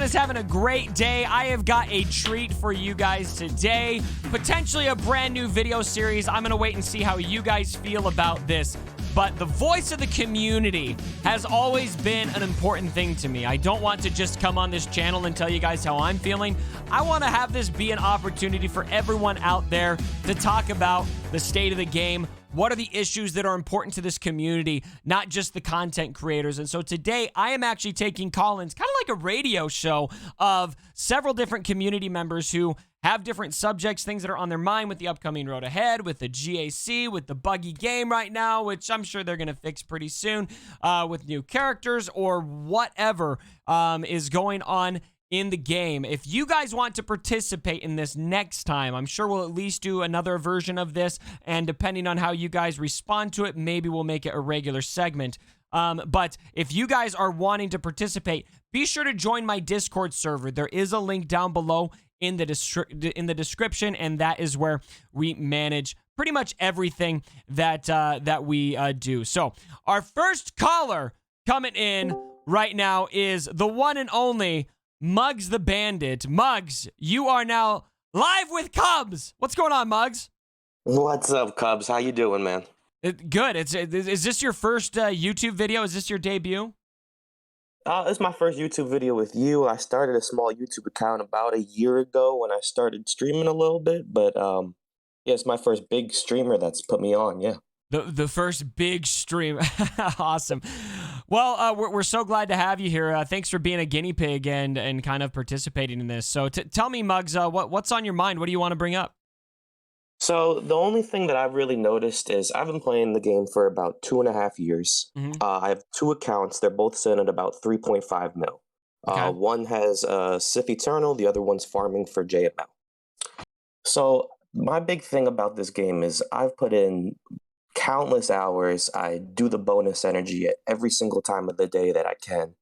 everyone is having a great day. I have got a treat for you guys today. Potentially a brand new video series. I'm going to wait and see how you guys feel about this. But the voice of the community has always been an important thing to me. I don't want to just come on this channel and tell you guys how I'm feeling. I want to have this be an opportunity for everyone out there to talk about the state of the game. What are the issues that are important to this community, not just the content creators? And so today, I am actually taking call-ins, kind of like a radio show of several different community members who have different subjects, things that are on their mind with the upcoming road ahead, with the GAC, with the buggy game right now, which I'm sure they're going to fix pretty soon, with new characters or whatever is going on in the game. If you guys want to participate in this next time, I'm sure we'll at least do another version of this, and depending on how you guys respond to it, maybe we'll make it a regular segment. But if you guys are wanting to participate, be sure to join my Discord server. There is a link down below in the description, and that is where we manage pretty much everything that we do. So our first caller coming in right now is the one and only Muggs the Bandit. Muggs, you are now live with Cubs. What's going on, Muggs? What's up, Cubs? How you doing, man? Good. Is this your first YouTube video? Is this your debut? It's my first YouTube video with you. I started a small YouTube account about a year ago when I started streaming a little bit, but yeah, it's my first big streamer that's put me on, yeah. The first big stream. Awesome. Well, we're so glad to have you here. Thanks for being a guinea pig and kind of participating in this. So tell me, Muggs, what's on your mind? What do you want to bring up? So the only thing that I've really noticed is I've been playing the game for about 2.5 years. Mm-hmm. I have 2 accounts. They're both sitting at about 3.5 mil. Okay. One has Sith Eternal. The other one's farming for JML. So my big thing about this game is I've put in countless hours. I do the bonus energy at every single time of the day that I can.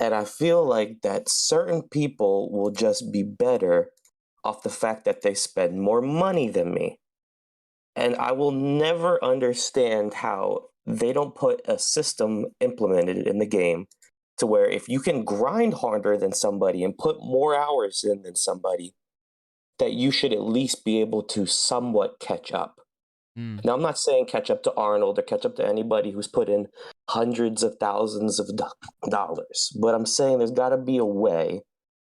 And I feel like that certain people will just be better off the fact that they spend more money than me. And I will never understand how they don't put a system implemented in the game to where if you can grind harder than somebody and put more hours in than somebody, that you should at least be able to somewhat catch up. Now, I'm not saying catch up to Arnold or catch up to anybody who's put in hundreds of thousands of dollars, but I'm saying there's got to be a way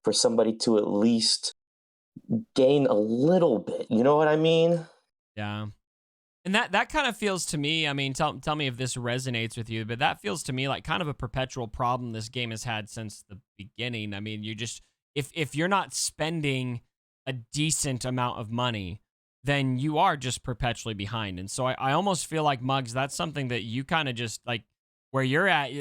for somebody to at least gain a little bit. You know what I mean? Yeah. And that kind of feels to me, I mean, tell me if this resonates with you, but that feels to me like kind of a perpetual problem this game has had since the beginning. I mean, you just, if you're not spending a decent amount of money, then you are just perpetually behind. And so I almost feel like, Muggs, that's something that you kind of just, like, where you're at,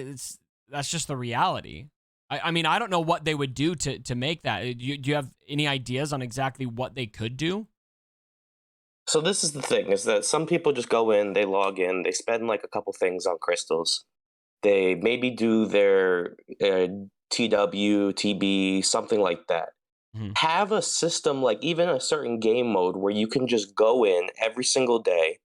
that's just the reality. I mean, I don't know what they would do to make that. Do you have any ideas on exactly what they could do? So this is the thing, is that some people just go in, they log in, they spend like a couple things on crystals. They maybe do their TW, TB, something like that. Mm-hmm. Have a system, like even a certain game mode where you can just go in every single day,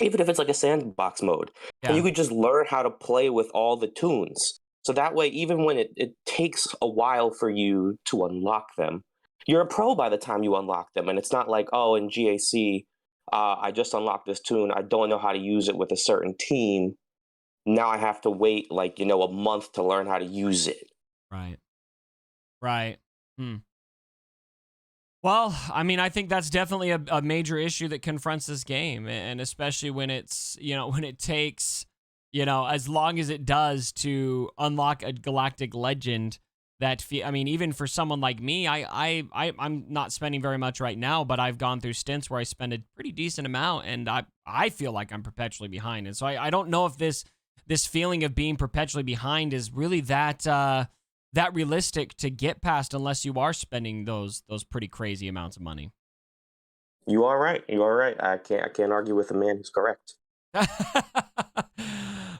even if it's like a sandbox mode, and you could just learn how to play with all the tunes. So that way, even when it takes a while for you to unlock them, you're a pro by the time you unlock them. And it's not like, oh, in GAC, I just unlocked this tune. I don't know how to use it with a certain team. Now I have to wait like, a month to learn how to use it. Right. Right. Well, I mean, I think that's definitely a major issue that confronts this game, and especially when it's, when it takes, as long as it does to unlock a galactic legend. I mean, even for someone like me, I'm not spending very much right now, but I've gone through stints where I spend a pretty decent amount, and I feel like I'm perpetually behind. And so I don't know if this feeling of being perpetually behind is really that realistic to get past unless you are spending those pretty crazy amounts of money. You are right. You are right. I can't argue with a man who's correct.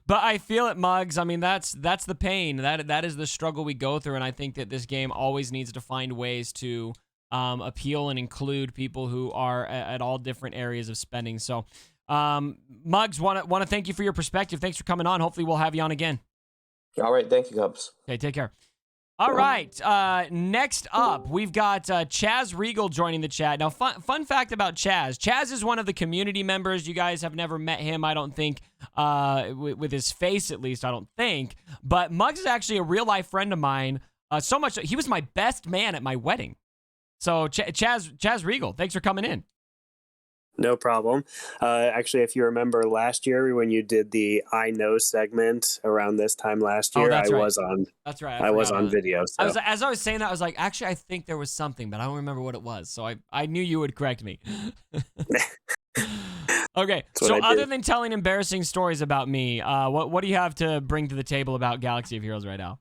But I feel it, Muggs. I mean, that's the pain. That is the struggle we go through, and I think that this game always needs to find ways to appeal and include people who are at all different areas of spending. So, Muggs, want to thank you for your perspective. Thanks for coming on. Hopefully, we'll have you on again. All right. Thank you, Cubs. Okay, take care. All right. Next up, we've got Chaz Regal joining the chat. Now, fun fact about Chaz. Chaz is one of the community members. You guys have never met him, I don't think, with his face at least, I don't think. But Muggs is actually a real-life friend of mine. So much so, he was my best man at my wedding. So, Chaz Regal, thanks for coming in. No problem. Actually, if you remember last year when you did the I Know segment around this time last year, that's right. was on. That's right. I was on video. So. As I was saying that, I was like, actually, I think there was something, but I don't remember what it was. So I knew you would correct me. Okay. So other than telling embarrassing stories about me, what do you have to bring to the table about Galaxy of Heroes right now?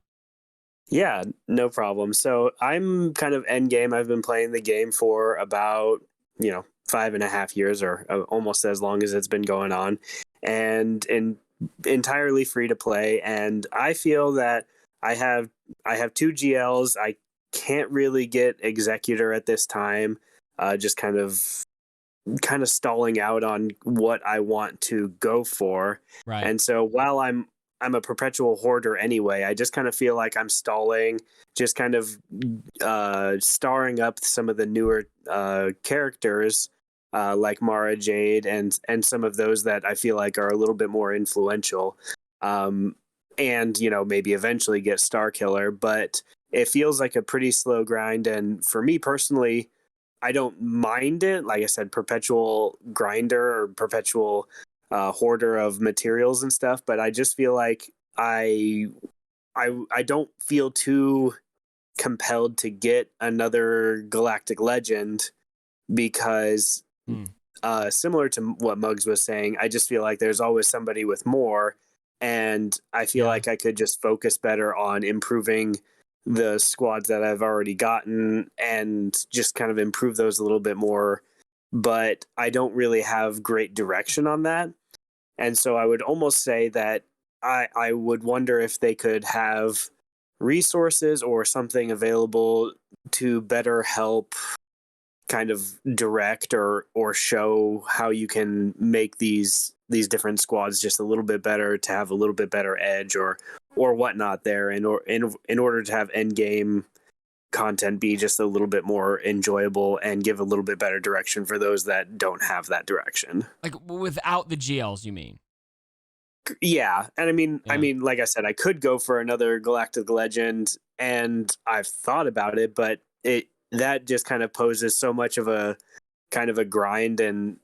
Yeah, no problem. So I'm kind of end game. I've been playing the game for about 5.5 years, or almost as long as it's been going on, and entirely free to play. And I feel that I have 2 GLs. I can't really get Executor at this time. Just kind of stalling out on what I want to go for. Right. And so while I'm a perpetual hoarder anyway, I just kind of feel like I'm stalling, just kind of starring up some of the newer characters like Mara Jade and some of those that I feel like are a little bit more influential, and maybe eventually get Star Killer. But it feels like a pretty slow grind, and for me personally, I don't mind it. Like I said, perpetual grinder or perpetual hoarder of materials and stuff, but I just feel like I don't feel too compelled to get another Galactic Legend because similar to what Muggs was saying, I just feel like there's always somebody with more, and I feel like I could just focus better on improving the squads that I've already gotten and just kind of improve those a little bit more. But I don't really have great direction on that. And so I would almost say that I would wonder if they could have resources or something available to better help kind of direct or show how you can make these different squads just a little bit better, to have a little bit better edge or whatnot there, in order to have end game content be just a little bit more enjoyable and give a little bit better direction for those that don't have that direction. Like without the GLs, you mean? Yeah. And I mean, like I said, I could go for another Galactic Legend, and I've thought about it, but that just kind of poses so much of a kind of a grind and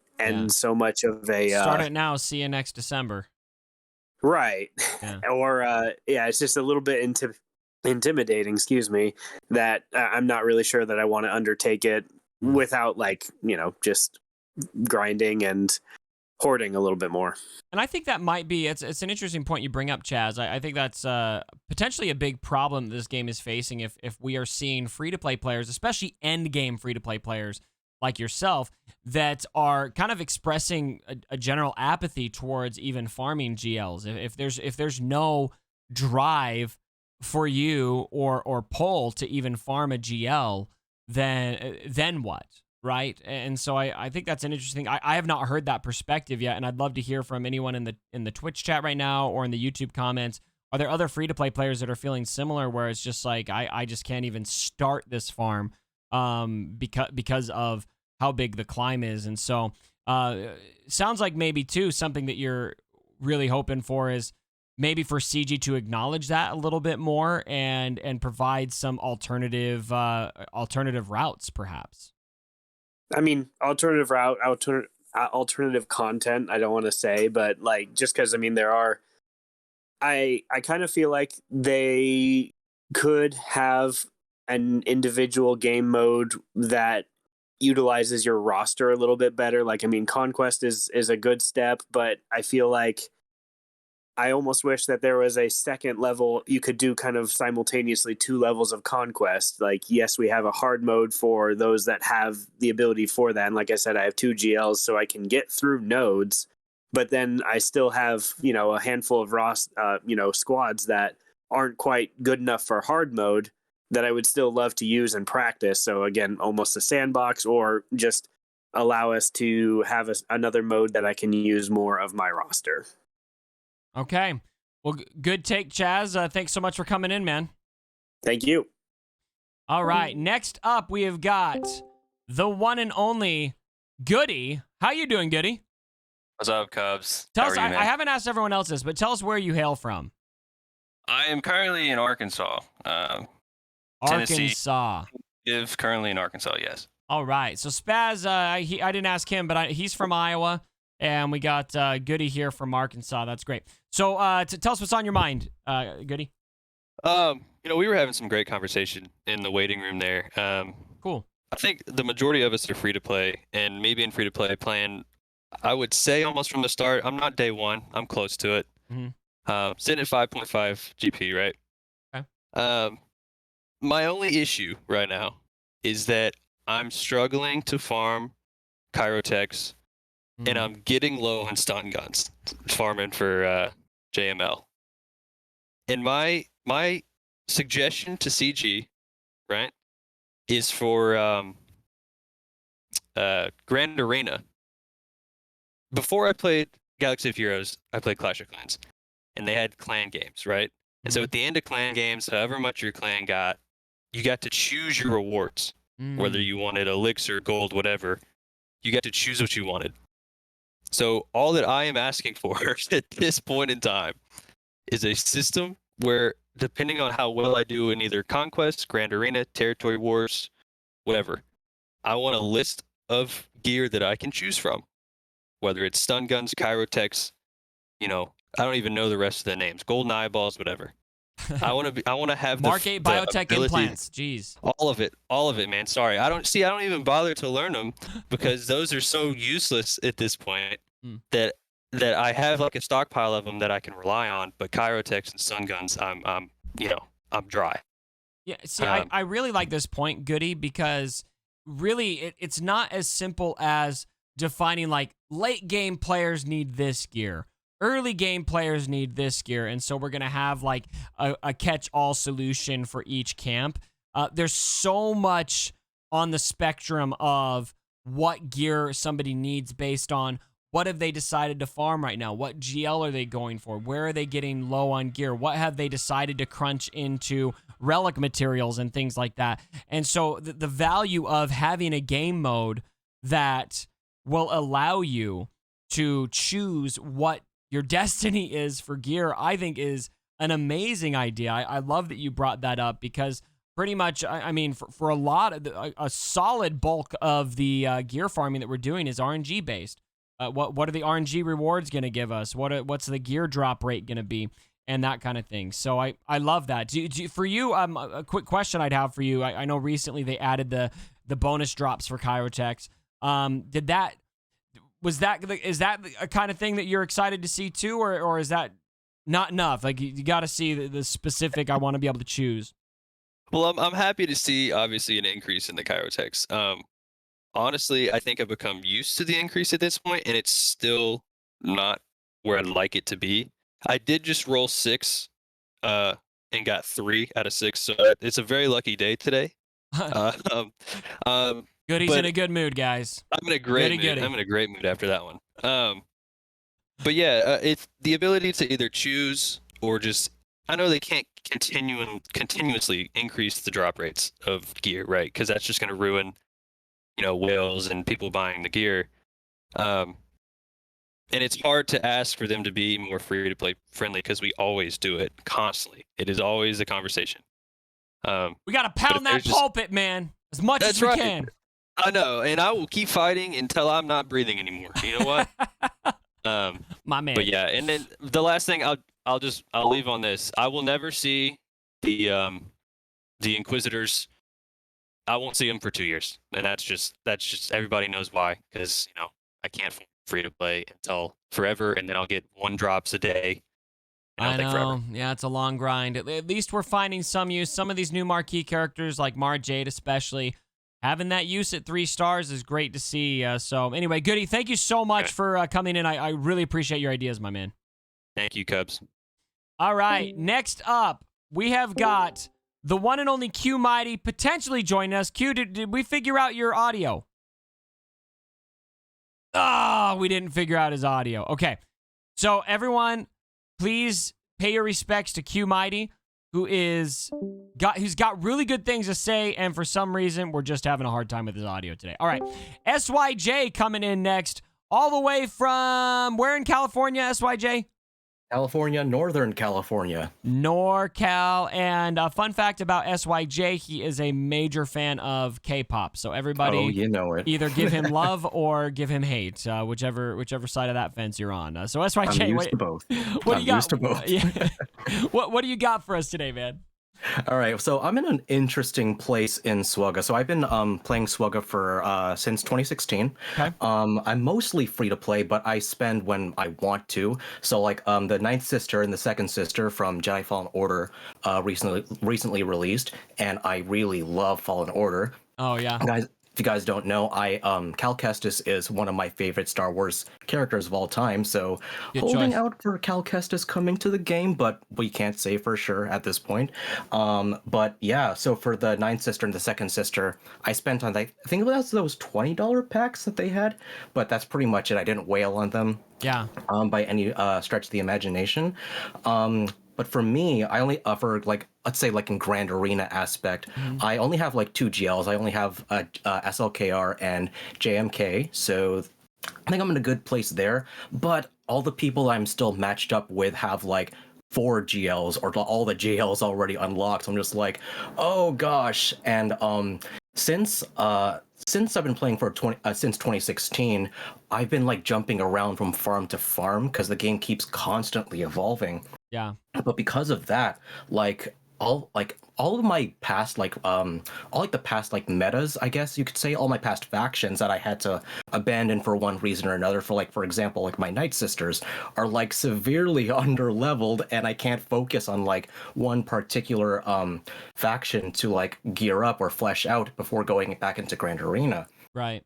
so much of a start it now, see you next December. Right. Yeah. Or it's just a little bit intimidating, excuse me, that I'm not really sure that I want to undertake it without just grinding and hoarding a little bit more. And I think that might be, it's an interesting point you bring up, Chaz. I think that's potentially a big problem this game is facing if we are seeing free-to-play players, especially end-game free-to-play players like yourself, that are kind of expressing a general apathy towards even farming GLs. If there's no drive for you or pull to even farm a GL, then what? Right. And so I think that's an interesting, I have not heard that perspective yet. And I'd love to hear from anyone in the Twitch chat right now or in the YouTube comments. Are there other free to play players that are feeling similar where it's just like, I just can't even start this farm because of how big the climb is. And so sounds like maybe too, something that you're really hoping for is maybe for CG to acknowledge that a little bit more and provide some alternative routes perhaps. I mean, alternative route, alternative content, I don't want to say, but like, just because, I mean, there are, I kind of feel like they could have an individual game mode that utilizes your roster a little bit better. Like, I mean, Conquest is a good step, but I feel like I almost wish that there was a second level. You could do kind of simultaneously 2 levels of Conquest. Like, yes, we have a hard mode for those that have the ability for that. And like I said, I have 2 GLs, so I can get through nodes, but then I still have, a handful of squads that aren't quite good enough for hard mode that I would still love to use and practice. So again, almost a sandbox, or just allow us to have another mode that I can use more of my roster. Okay. Well, good take, Chaz. Thanks so much for coming in, man. Thank you. All right, next up we have got the one and only Goody. How you doing, Goody? What's up, Cubs? Tell How us. are you, man? I haven't asked everyone else this, but tell us where you hail from. I am currently in Arkansas. Tennessee. Arkansas. Live currently in Arkansas, yes. All right. So Spaz, I didn't ask him, but he's from Iowa, and we got Goody here from Arkansas. That's great. So tell us what's on your mind, Goody. We were having some great conversation in the waiting room there. Cool. I think the majority of us are free to play, and me being free to play, playing, I would say almost from the start. I'm not day one. I'm close to it. Mm-hmm. Sitting at 5.5 GP, right? Okay. My only issue right now is that I'm struggling to farm Chirotechs, and I'm getting low on stun guns, farming for JML. And my suggestion to CG, right, is for Grand Arena. Before I played Galaxy of Heroes, I played Clash of Clans, and they had clan games, right? And so at the end of clan games, however much your clan got, you got to choose your rewards, whether you wanted elixir, gold, whatever. You got to choose what you wanted. So all that I am asking for at this point in time is a system where, depending on how well I do in either Conquest, Grand Arena, Territory Wars, whatever, I want a list of gear that I can choose from, whether it's stun guns, Chirotechs, I don't even know the rest of the names, golden eyeballs, whatever. I want to have Mark 8 biotech ability, implants. Jeez. all of it, man. Sorry, I don't even bother to learn them because those are so useless at this point that I have like a stockpile of them that I can rely on. But Chirotechs and stun guns, I'm dry. Yeah, see, I really like this point, Goody, because really it's not as simple as defining like late game players need this gear. Early game players need this gear, and so we're going to have like a catch-all solution for each camp. There's so much on the spectrum of what gear somebody needs based on what have they decided to farm right now, what GL are they going for, where are they getting low on gear, what have they decided to crunch into relic materials and things like that. And so the value of having a game mode that will allow you to choose what your destiny is for gear, I think is an amazing idea. I love that you brought that up because pretty much, I mean, for a lot of a solid bulk of the gear farming that we're doing is RNG based. What are the RNG rewards going to give us? What's the gear drop rate going to be? And that kind of thing. So I love that. For you, a quick question I'd have for you. I know recently they added the bonus drops for Chirotechs. Is that a kind of thing that you're excited to see too, or is that not enough? Like you got to see the specific. I want to be able to choose. Well, I'm happy to see obviously an increase in the Chirotechs. Honestly, I think I've become used to the increase at this point, and it's still not where I'd like it to be. I did just roll 6, and got 3 out of 6, so it's a very lucky day today. Goody's in a good mood, guys. I'm in a great mood. Goody. I'm in a great mood after that one. But yeah, it's the ability to either choose or just. I know they can't continuously increase the drop rates of gear, right? Because that's just going to ruin, whales and people buying the gear. And it's hard to ask for them to be more free to play friendly because we always do it constantly. It is always a conversation. We got to pound that pulpit, man, as much as we can. I know, and I will keep fighting until I'm not breathing anymore. You know what? My man. But yeah, and then the last thing I'll leave on this. I will never see the Inquisitors. I won't see them for 2 years, and that's just everybody knows why, because I can't free to play until forever, and then I'll get 1 drops a day. I know. Yeah, it's a long grind. At least we're finding some use. Some of these new marquee characters, like Mar Jade especially, having that use at 3 stars is great to see. So anyway, Goody, thank you so much for coming in. I really appreciate your ideas, my man. Thank you, Cubs. All right, next up, we have got the one and only Q Mighty potentially joining us. Q, did we figure out your audio? We didn't figure out his audio. Okay, so everyone, please pay your respects to Q Mighty. who's got really good things to say, and for some reason, we're just having a hard time with his audio today. All right, SYJ coming in next, all the way from where in California, SYJ? California, Northern California. NorCal. And a fun fact about SYJ, he is a major fan of K-pop. So everybody, Oh, you know it. either give him love or give him hate, whichever side of that fence you're on. So SYJ, I'm used to both. What do you got? Used to both. Yeah. What do you got for us today, man? All right, so I'm in an interesting place in Swugga. So I've been playing Swugga for since 2016. Okay. I'm mostly free to play, but I spend when I want to. So like the Ninth Sister and the Second Sister from Jedi Fallen Order recently released, and I really love Fallen Order. Oh yeah. Guys, if you guys don't know, Cal Kestis is one of my favorite Star Wars characters of all time, so Good holding choice. out for Cal Kestis coming to the game, but we can't say for sure at this point. But yeah, so for the Ninth Sister and the Second Sister, I spent on, I think it was those $20 packs that they had, but that's pretty much it. I didn't wail on them. Yeah. By any stretch of the imagination. But for me, I only offer, like, let's say, like in Grand Arena aspect, I only have like 2 GLs. I only have SLKR and JMK, so I think I'm in a good place there. But all the people I'm still matched up with have like 4 GLs or all the JLs already unlocked. So I'm just like, oh gosh. And since I've been playing for since 2016, I've been like jumping around from farm to farm because the game keeps constantly evolving. Yeah. But because of that, all of my past the past metas, I guess you could say, all my past factions that I had to abandon for one reason or another, for example, like my Night Sisters are like severely underleveled, and I can't focus on like one particular faction to like gear up or flesh out before going back into Grand Arena. Right.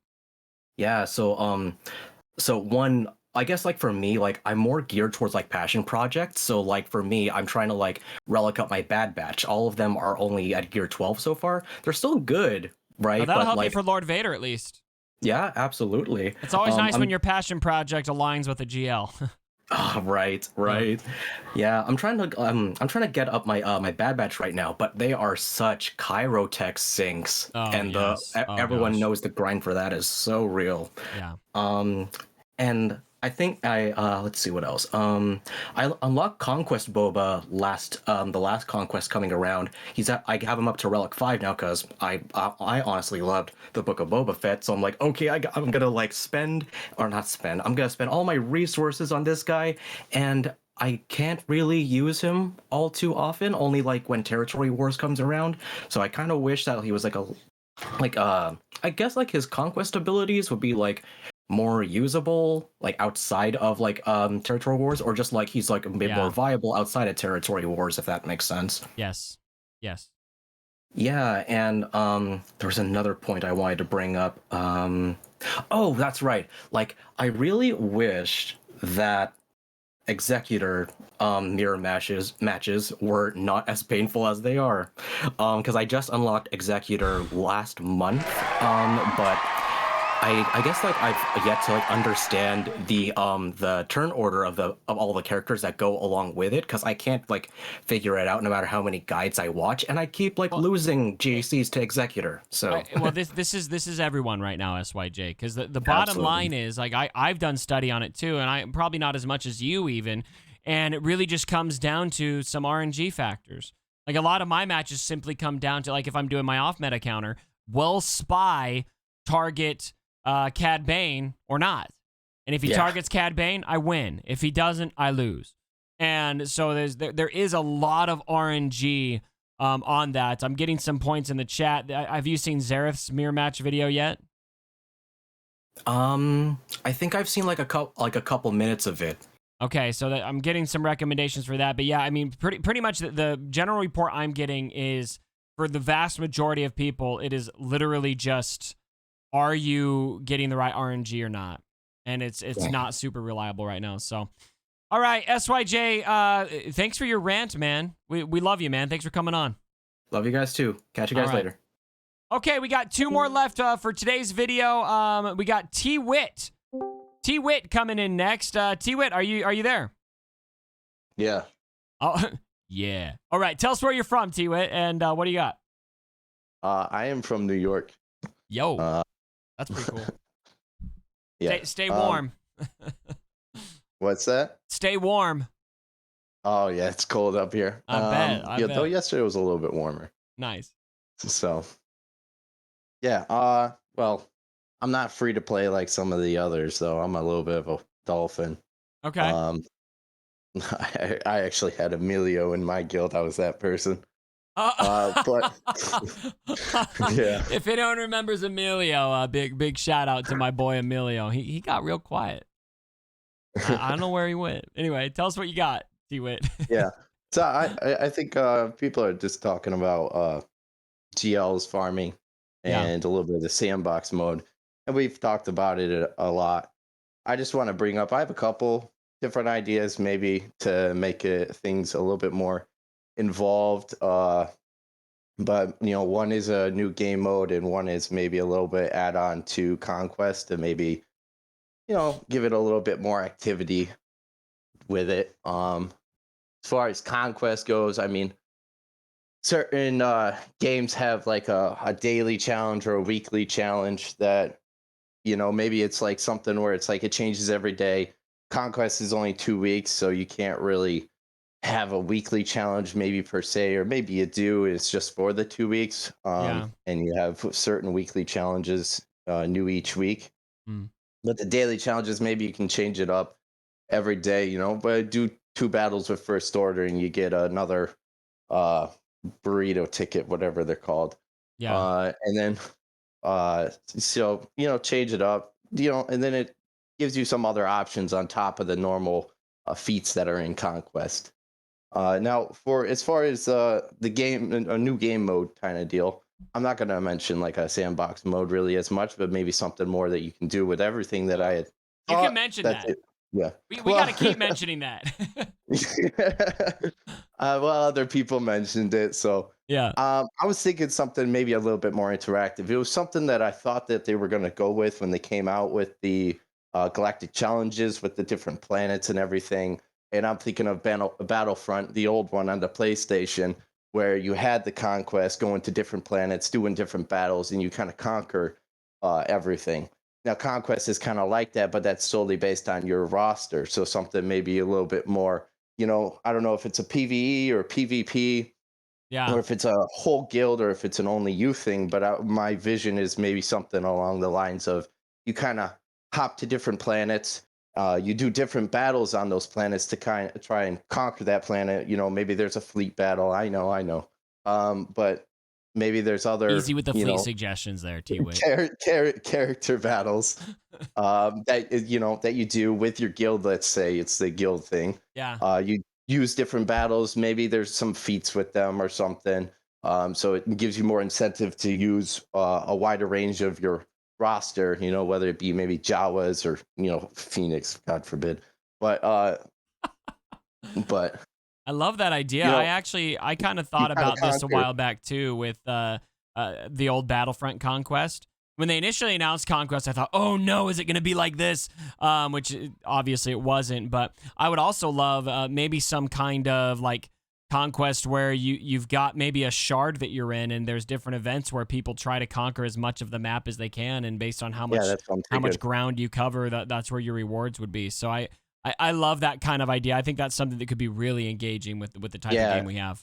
Yeah, so one, I guess, like, for me, like, I'm more geared towards like passion projects. So like for me, I'm trying to like relic up my Bad Batch. All of them are only at gear 12 so far. They're still good, right? Well, that'll but help like, you for Lord Vader at least. yeah, absolutely. It's always nice when your passion project aligns with a GL. Oh, right. Yeah, I'm trying to get up my my Bad Batch right now, but they are such Chirotech sinks, Oh, and yes. everyone gosh. knows the grind for that is so real. Yeah. And I think let's see what else. I unlocked Conquest Boba the last Conquest coming around. I have him up to Relic 5 now because I honestly loved the Book of Boba Fett. So I'm like, okay, I'm gonna like I'm gonna spend all my resources on this guy, and I can't really use him all too often. Only like when Territory Wars comes around. So I kind of wish that he was I guess like his conquest abilities would be like more usable, like outside of like Territory Wars, or just like he's like a bit more viable outside of Territory Wars, if that makes sense. Yes. Yeah, and there's another point I wanted to bring up. Oh, that's right. Like, I really wish that Executor mirror matches were not as painful as they are, because I just unlocked Executor last month, but I guess like I've yet to like understand the turn order of all the characters that go along with it, because I can't like figure it out no matter how many guides I watch, and I keep like losing GACs to Executor. So well, this is everyone right now, SYJ, because the bottom line is, like, I've done study on it too, and I probably not as much as you even, and it really just comes down to some RNG factors. Like, a lot of my matches simply come down to, like, if I'm doing my off meta counter, will Spy target Cad Bane or not? And if he targets Cad Bane, I win. If he doesn't, I lose. And so there is a lot of RNG on that. I'm getting some points in the chat. Have you seen Zareth's mirror match video yet? I think I've seen like a couple minutes of it. Okay, so I'm getting some recommendations for that. But yeah, I mean, pretty much the general report I'm getting is, for the vast majority of people, it is literally just, are you getting the right RNG or not? And it's not super reliable right now. So, all right, SYJ, thanks for your rant, man. We love you, man. Thanks for coming on. Love you guys too. Catch you guys later. Okay, we got 2 more left for today's video. We got T-Wit. T-Wit coming in next. T-Wit, are you there? Yeah. Oh, Yeah. All right. Tell us where you're from, T-Wit, and what do you got? I am from New York. Yo, that's pretty cool. Yeah. Stay warm. What's that? Stay warm. Oh yeah, it's cold up here. I bet. I bet. Though yesterday was a little bit warmer. Nice. So yeah. Well, I'm not free to play like some of the others, though. I'm a little bit of a dolphin. Okay. I actually had Emilio in my guild. I was that person. But yeah. If anyone remembers Emilio, big shout out to my boy Emilio. He got real quiet. I don't know where he went. Anyway, tell us what you got, T-Wit. Yeah. So I think people are just talking about GL's farming and a little bit of the sandbox mode, and we've talked about it a lot. I just want to bring up. I have a couple different ideas, maybe to make things a little bit more involved. But one is a new game mode, and one is maybe a little bit add on to Conquest to maybe give it a little bit more activity with it. As far as Conquest goes, I mean, certain games have like a daily challenge or a weekly challenge that maybe it's like something where it's like it changes every day. Conquest is only 2 weeks, so you can't really have a weekly challenge maybe per se, or maybe you do, it's just for the 2 weeks. And you have certain weekly challenges new each week. But the daily challenges, maybe you can change it up every day, but do 2 battles with First Order and you get another burrito ticket, whatever they're called. And then change it up, and then it gives you some other options on top of the normal feats that are in Conquest. Now, as far as the game, a new game mode kind of deal, I'm not going to mention like a sandbox mode really as much, but maybe something more that you can do with everything that I had. You can mention that. Yeah. We got to keep mentioning that. Well, other people mentioned it, so yeah. I was thinking something maybe a little bit more interactive. It was something that I thought that they were going to go with when they came out with the galactic challenges with the different planets and everything. And I'm thinking of Battlefront, the old one on the PlayStation, where you had the Conquest going to different planets, doing different battles, and you kind of conquer everything. Now, Conquest is kind of like that, but that's solely based on your roster. So something maybe a little bit more, I don't know if it's a PvE or PvP, or if it's a whole guild, or if it's an only you thing. But my vision is maybe something along the lines of you kind of hop to different planets. You do different battles on those planets to kind of try and conquer that planet. Maybe there's a fleet battle. I know. But maybe there's other easy with the fleet suggestions there, T-Wit. Character battles that you do with your guild. Let's say it's the guild thing. You use different battles. Maybe there's some feats with them or something. So it gives you more incentive to use a wider range of your roster, whether it be maybe Jawas or Phoenix, God forbid. But I love that idea. I kind of thought about this a while back too with the old Battlefront Conquest. When they initially announced Conquest, I thought, oh no, is it going to be like this? Which obviously it wasn't. But I would also love maybe some kind of like Conquest where you've got maybe a shard that you're in, and there's different events where people try to conquer as much of the map as they can, and based on how much ground you cover, that's where your rewards would be. So I love that kind of idea. I think that's something that could be really engaging with the type of game we have.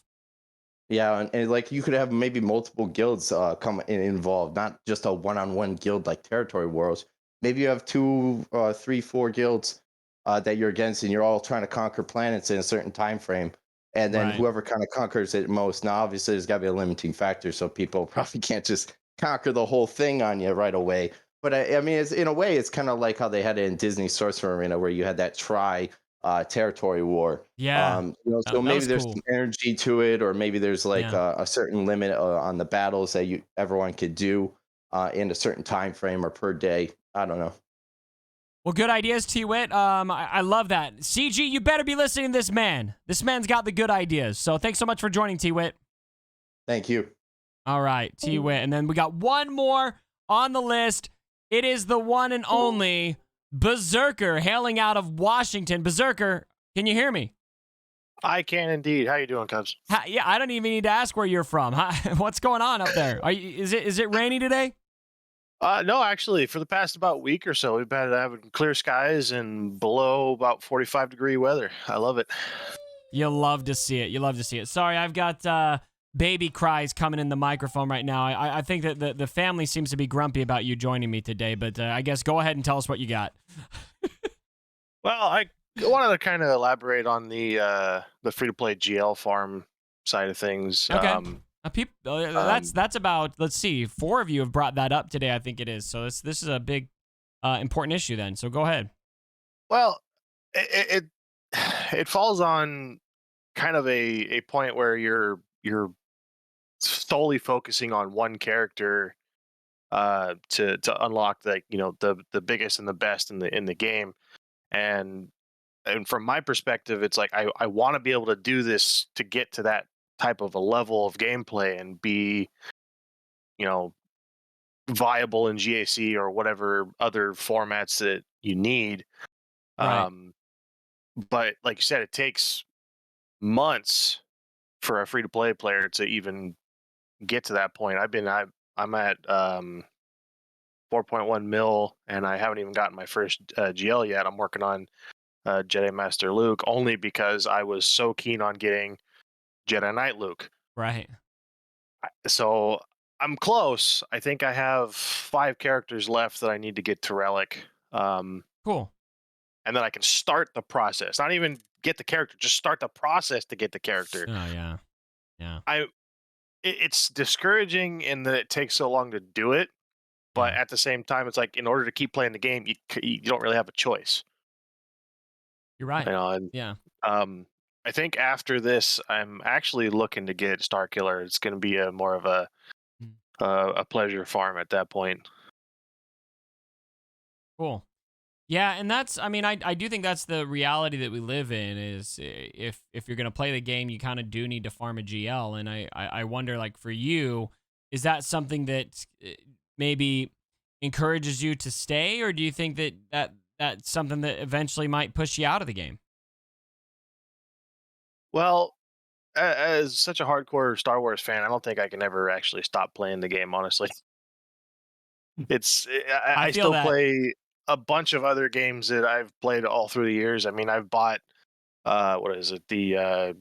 Yeah, and like you could have maybe multiple guilds come involved, not just a one-on-one guild like Territory Wars. Maybe you have 2, 3, 4 guilds that you're against, and you're all trying to conquer planets in a certain time frame. And then whoever kind of conquers it most. Now, obviously, there's got to be a limiting factor, so people probably can't just conquer the whole thing on you right away. But I mean, in a way, it's kind of like how they had it in Disney Sorcerer Arena, where you had that territory war. Yeah. So maybe there's some energy to it, or maybe there's like a certain limit on the battles that everyone could do in a certain time frame or per day. I don't know. Well, good ideas, T-Wit. I love that. CG, you better be listening to this man. This man's got the good ideas. So thanks so much for joining, T-Wit. Thank you. All right, T-Wit. And then we got one more on the list. It is the one and only Berserker, hailing out of Washington. Berserker, can you hear me? I can indeed. How you doing, Cubs? Yeah, I don't even need to ask where you're from. What's going on up there? Is it rainy today? No, actually, for the past about week or so, we've been having clear skies and below about 45-degree weather. I love it. You love to see it. You love to see it. Sorry, I've got baby cries coming in the microphone right now. I think that the family seems to be grumpy about you joining me today, but I guess go ahead and tell us what you got. Well, I wanted to kind of elaborate on the free-to-play GL farm side of things. Okay. That's about, let's see, 4 of you have brought that up today, I think it is. So this is a big, important issue then. So go ahead. Well, it falls on kind of a point where you're solely focusing on one character to unlock the biggest and the best in the game. And from my perspective, it's like I want to be able to do this to get to that type of a level of gameplay and be, viable in GAC or whatever other formats that you need. Right. But like you said, it takes months for a free to play player to even get to that point. I'm at 4.1 mil, and I haven't even gotten my first GL yet. I'm working on Jedi Master Luke only because I was so keen on getting Jedi Knight Luke. Right. So I'm close. I think I have 5 characters left that I need to get to Relic. Cool. And then I can start the process. Not even get the character, just start the process to get the character. Oh, yeah. Yeah. It's discouraging in that it takes so long to do it, but at the same time, it's like in order to keep playing the game, you don't really have a choice. You're right. Yeah. I think after this, I'm actually looking to get Starkiller. It's going to be more of a pleasure farm at that point. Cool. Yeah, and that's, I mean, I do think that's the reality that we live in is if you're going to play the game, you kind of do need to farm a GL. And I wonder, like, for you, is that something that maybe encourages you to stay, or do you think that's something that eventually might push you out of the game? Well, as such a hardcore Star Wars fan, I don't think I can ever actually stop playing the game, honestly. I feel still that. play a bunch of other games that I've played all through the years. I mean, I've bought what is it, the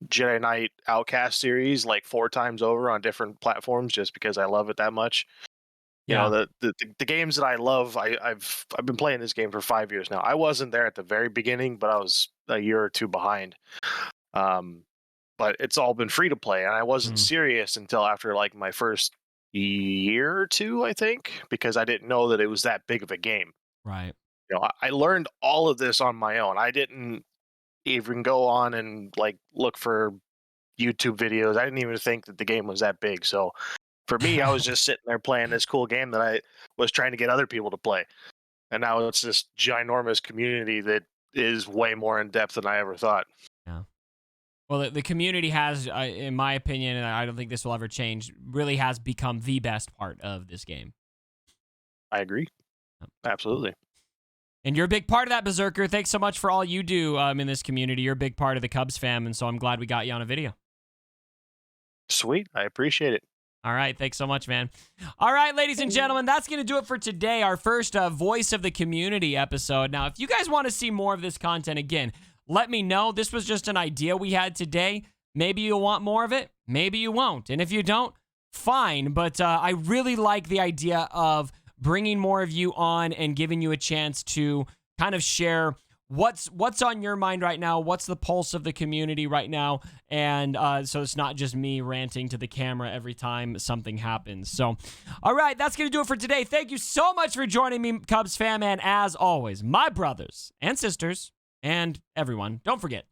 Jedi Knight Outcast series like 4 times over on different platforms just because I love it that much. You know, the games that I love, I've been playing this game for 5 years now. I wasn't there at the very beginning, but I was a year or 2 behind. But it's all been free to play, and I wasn't serious until after like my first year or 2, I think, because I didn't know that it was that big of a game. Right. You know, I learned all of this on my own. I didn't even go on and like look for YouTube videos. I didn't even think that the game was that big. So for me, I was just sitting there playing this cool game that I was trying to get other people to play. And now it's this ginormous community that is way more in depth than I ever thought. Yeah. Well, the community has, in my opinion, and I don't think this will ever change, really has become the best part of this game. I agree. Absolutely. And you're a big part of that, Berserker. Thanks so much for all you do in this community. You're a big part of the Cubs fam, and so I'm glad we got you on a video. Sweet. I appreciate it. All right. Thanks so much, man. All right, ladies and gentlemen, that's going to do it for today, our first Voice of the Community episode. Now, if you guys want to see more of this content, again, let me know. This was just an idea we had today. Maybe you'll want more of it. Maybe you won't. And if you don't, fine. But I really like the idea of bringing more of you on and giving you a chance to kind of share what's on your mind right now, what's the pulse of the community right now, and so it's not just me ranting to the camera every time something happens. So, all right, that's going to do it for today. Thank you so much for joining me, Cubs fam, and as always, my brothers and sisters and everyone, don't forget,